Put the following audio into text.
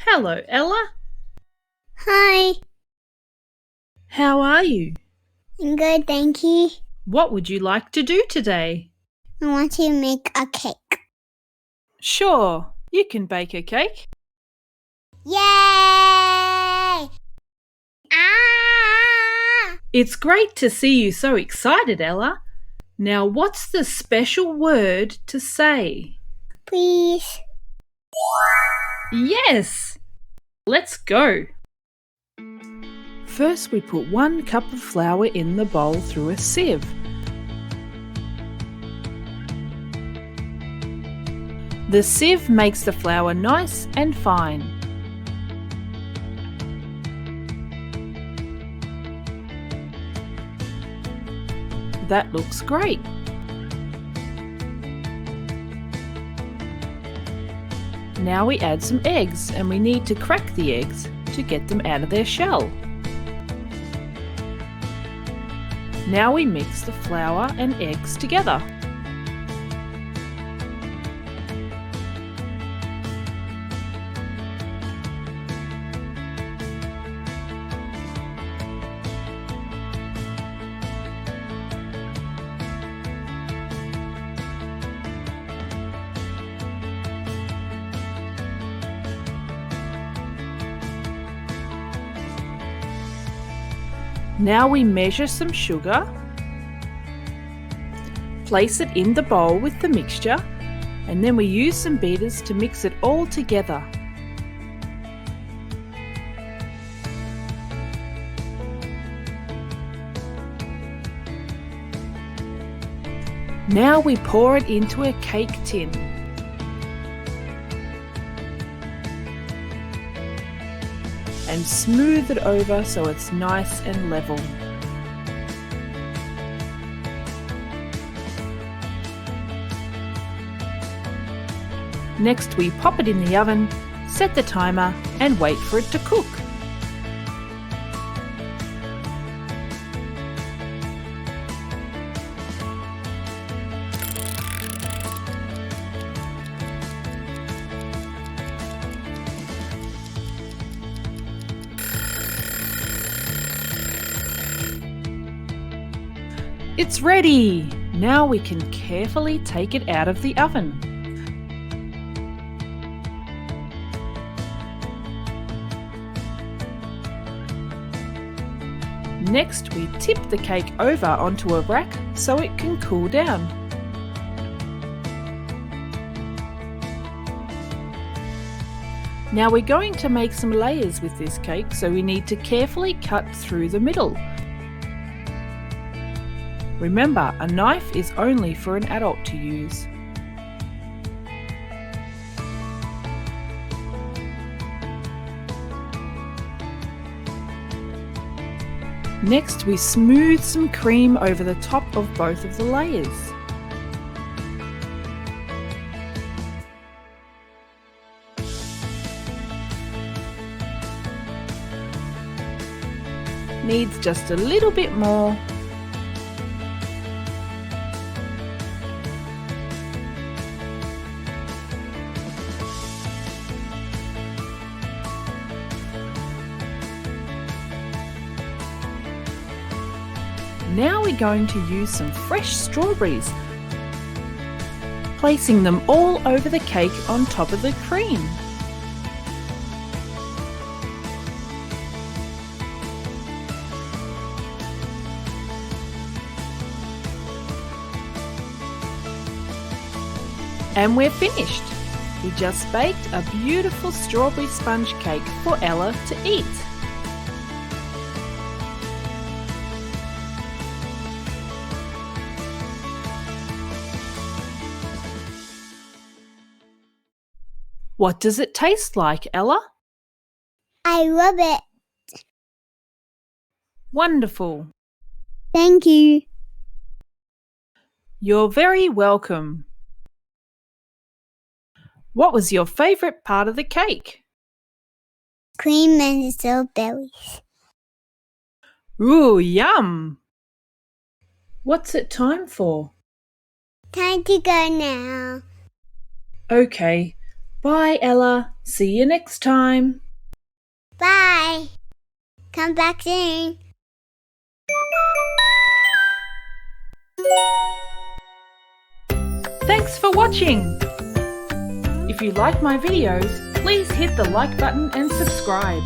Hello, Ella. Hi, How are you? I'm good, thank you. What would you like to do today? I want to make a cake. Sure, you can bake a cake. Yay! Ah! It's great to see you so excited, Ella. Now, what's the special word to say? Please. Yes! Let's go. First, we put 1 cup of flour in the bowl through a sieve. The sieve makes the flour nice and fine. That looks great. Now we add some eggs, and we need to crack the eggs to get them out of their shell. Now we mix the flour and eggs together. Now we measure some sugar, place it in the bowl with the mixture, and then we use some beaters to mix it all together. Now we pour it into a cake tin. And smooth it over so it's nice and level. Next, we pop it in the oven, set the timer, and wait for it to cook. It's ready! Now we can carefully take it out of the oven. Next, we tip the cake over onto a rack so it can cool down. Now we're going to make some layers with this cake, so we need to carefully cut through the middle. Remember, a knife is only for an adult to use. Next, we smooth some cream over the top of both of the layers. Needs just a little bit more. Now we're going to use some fresh strawberries, placing them all over the cake on top of the cream. And we're finished! We just baked a beautiful strawberry sponge cake for Ella to eat. What does it taste like, Ella? I love it. Wonderful. Thank you. You're very welcome. What was your favourite part of the cake? Cream and strawberries. Ooh, yum! What's it time for? Time to go now. Okay, Bye, Ella. See you next time. Bye. Come back soon. Thanks for watching. If you like my videos, please hit the like button and subscribe.